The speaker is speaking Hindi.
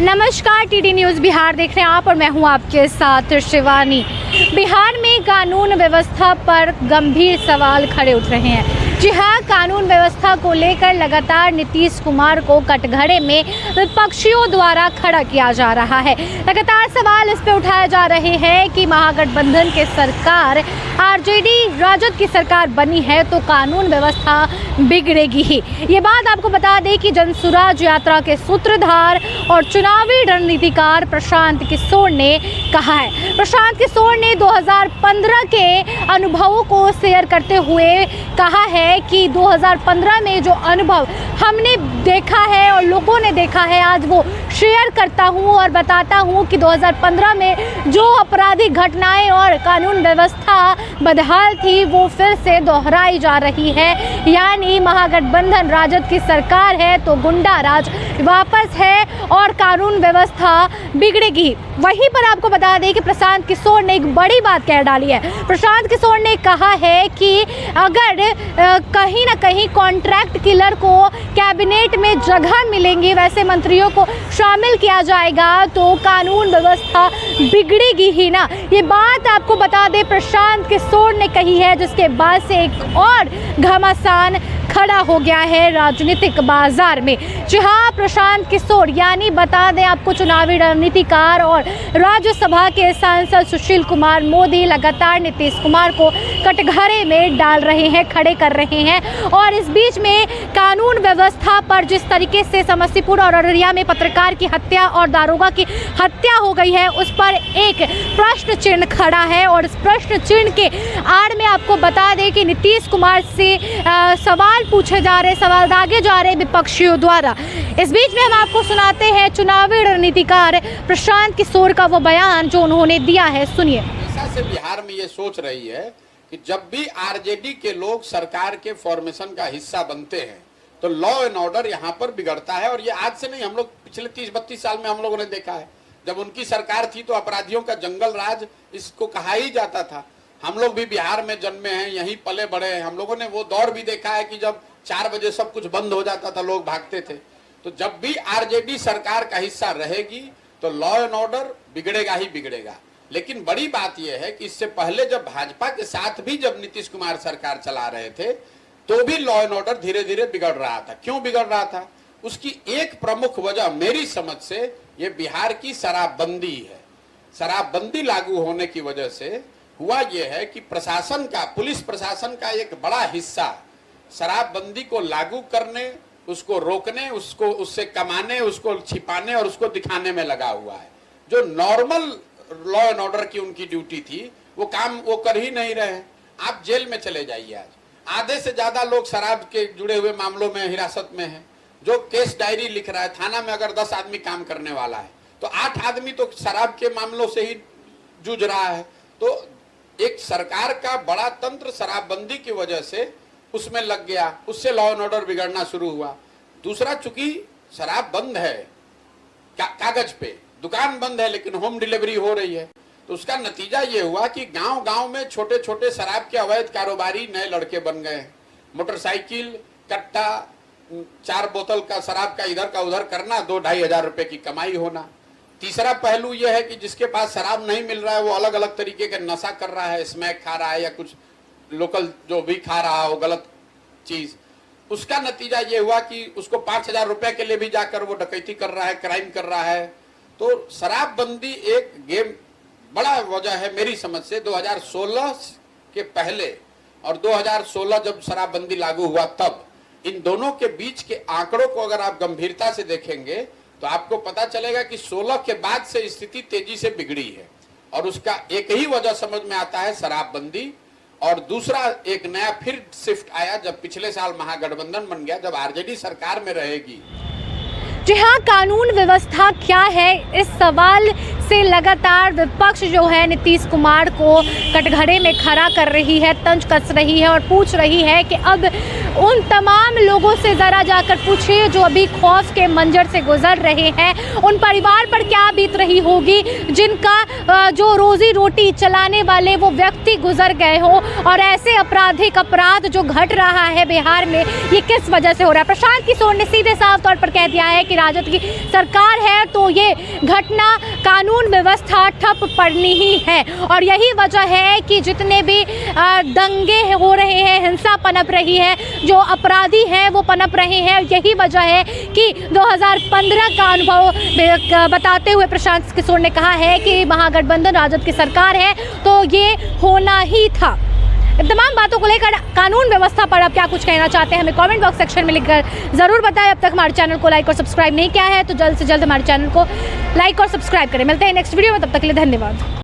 नमस्कार, टीडी न्यूज़ बिहार देख रहे हैं आप और मैं हूं आपके साथ शिवानी। बिहार में कानून व्यवस्था पर गंभीर सवाल खड़े उठ रहे हैं। जी हां, कानून व्यवस्था को लेकर लगातार नीतीश कुमार को कटघरे में विपक्षियों द्वारा खड़ा किया जा रहा है। लगातार सवाल इस पे उठाए जा रहे हैं कि महागठबंधन के सरकार आरजेडी राजद की सरकार बनी है तो कानून व्यवस्था बिगड़ेगी ही। ये बात आपको बता दें कि जनसुराज यात्रा के सूत्रधार और चुनावी रणनीतिकार प्रशांत किशोर ने कहा है। प्रशांत किशोर ने 2015 के अनुभवों को शेयर करते हुए कहा है कि 2015 में जो अनुभव हमने देखा है और लोगों ने देखा है, आज वो शेयर करता हूं और बताता हूं कि 2015 में जो आपराधिक घटनाएं और कानून व्यवस्था बदहाल थी वो फिर से दोहराई जा रही है। यानी महागठबंधन राजद की सरकार है तो गुंडा राज वापस है और कानून व्यवस्था बिगड़ेगी। वहीं पर आपको बता दें कि प्रशांत किशोर ने एक बड़ी बात कह डाली है। प्रशांत किशोर ने कहा है कि अगर कहीं ना कहीं कॉन्ट्रैक्ट किलर को कैबिनेट में जगह मिलेंगी, वैसे मंत्रियों को शामिल किया जाएगा तो कानून व्यवस्था बिगड़ेगी ही ना। ये बात आपको बता दें प्रशांत किशोर ने कही है, जिसके बाद से एक और घमासान खड़ा हो गया है राजनीतिक बाजार में। जी हाँ, प्रशांत किशोर यानी बता दें आपको चुनावी रणनीतिकार और राज्यसभा के सांसद सुशील कुमार मोदी लगातार नीतीश कुमार को कटघरे में डाल रहे हैं, खड़े कर रहे हैं। और इस बीच में कानून व्यवस्था पर जिस तरीके से समस्तीपुर और अररिया में पत्रकार की हत्या और दारोगा की हत्या हो गई है, उस पर एक प्रश्न चिन्ह खड़ा है। और इस प्रश्न चिन्ह के आड़ में आपको बता दें कि नीतीश कुमार से सवाल पूछे जा रहे, सवाल दागे जा रहे विपक्षियों द्वारा। इस बीच में हम आपको सुनाते हैं चुनावी रणनीतिकार प्रशांत किशोर का वो बयान जो उन्होंने दिया है, सुनिए। हमेशा से बिहार में ये सोच रही है कि जब भी आरजेडी के लोग सरकार के फॉर्मेशन का हिस्सा बनते हैं तो लॉ एंड ऑर्डर यहाँ पर बिगड़ता है। और ये आज से नहीं, हम लोग पिछले 30-32 साल में हम लोगों ने देखा है। जब उनकी सरकार थी तो अपराधियों का जंगल राज इसको कहा ही जाता था। हम लोग भी बिहार में जन्मे हैं, यहीं पले बड़े हैं। हम लोगों ने वो दौर भी देखा है कि जब 4 बजे सब कुछ बंद हो जाता था, लोग भागते थे। तो जब भी आरजेडी सरकार का हिस्सा रहेगी तो लॉ एंड ऑर्डर बिगड़ेगा ही बिगड़ेगा। लेकिन बड़ी बात यह है कि इससे पहले जब भाजपा के साथ भी जब नीतीश कुमार सरकार चला रहे थे तो भी लॉ एंड ऑर्डर धीरे धीरे बिगड़ रहा था। क्यों बिगड़ रहा था? उसकी एक प्रमुख वजह मेरी समझ से ये बिहार की शराबबंदी है। शराबबंदी लागू होने की वजह से हुआ यह है कि प्रशासन का, पुलिस प्रशासन का एक बड़ा हिस्सा शराबबंदी को लागू करने, उसको रोकने, उसको उससे कमाने, उसको छिपाने और उसको दिखाने में लगा हुआ है। जो नॉर्मल लॉ एंड ऑर्डर की उनकी ड्यूटी थी वो काम वो कर ही नहीं रहे हैं। आप जेल में चले जाइए, आज आधे से ज्यादा लोग शराब के जुड़े हुए मामलों में हिरासत में हैं। जो केस डायरी लिख रहा है, थाना में अगर 10 आदमी काम करने वाला है तो 8 आदमी तो शराब के मामलों से ही जूझ रहा है। तो एक सरकार का बड़ा तंत्र शराबबंदी की वजह से उसमें लग गया, उससे लॉ एंड ऑर्डर बिगड़ना शुरू हुआ। दूसरा, चूंकि शराब बंद है कागज पे, दुकान बंद है लेकिन होम डिलीवरी हो रही है, तो उसका नतीजा ये हुआ कि गांव गांव में छोटे छोटे शराब के अवैध कारोबारी नए लड़के बन गए हैं। मोटरसाइकिल, कट्टा, 4 बोतल का शराब का इधर का उधर करना, 2-2.5 हजार रुपए की कमाई होना। तीसरा पहलू यह है कि जिसके पास शराब नहीं मिल रहा है वो अलग अलग तरीके का नशा कर रहा है, स्मैक खा रहा है या कुछ लोकल जो भी खा रहा हो गलत चीज। उसका नतीजा ये हुआ कि उसको 5,000 रुपए के लिए भी जाकर वो डकैती कर रहा है, क्राइम कर रहा है। तो शराबबंदी एक गेम बड़ा वजह है मेरी समझ से। 2016 के पहले और 2016 जब शराबबंदी लागू हुआ तब इन दोनों के बीच के आंकड़ों को अगर आप गंभीरता से देखेंगे तो आपको पता चलेगा कि 16 के बाद से स्थिति तेजी से बिगड़ी है। और उसका एक ही वजह समझ में आता है, शराबबंदी। और दूसरा एक नया फिर शिफ्ट आया जब पिछले साल महागठबंधन बन गया, जब आरजेडी सरकार में रहेगी। जी हाँ, कानून व्यवस्था क्या है, इस सवाल से लगातार विपक्ष जो है नीतीश कुमार को कटघरे में खड़ा कर रही है, तंज कस रही है और पूछ रही है कि अब उन तमाम लोगों से ज़रा जाकर पूछिए जो अभी खौफ के मंजर से गुजर रहे हैं, उन परिवार पर क्या बीत रही होगी जिनका जो रोजी रोटी चलाने वाले वो व्यक्ति गुजर गए हो, और ऐसे आपराधिक अपराध जो घट रहा है बिहार में ये किस वजह से हो रहा है। प्रशांत किशोर ने सीधे साफ तौर पर कह दिया है कि राजद की सरकार है तो ये घटना कानून व्यवस्था ठप पड़नी ही है, और यही वजह है कि जितने भी दंगे हो रहे हैं, हिंसा पनप रही है, जो अपराधी हैं वो पनप रहे हैं। यही वजह है कि 2015 का अनुभव बताते हुए प्रशांत किशोर ने कहा है कि महागठबंधन राजद की सरकार है तो ये होना ही था। तमाम बातों को लेकर कानून व्यवस्था पर आप क्या कुछ कहना चाहते हैं हमें कमेंट बॉक्स सेक्शन में लिखकर ज़रूर बताएं। अब तक हमारे चैनल को लाइक और सब्सक्राइब नहीं किया है तो जल्द से जल्द हमारे चैनल को लाइक और सब्सक्राइब करें। मिलते हैं नेक्स्ट वीडियो में, तब तक के लिए धन्यवाद।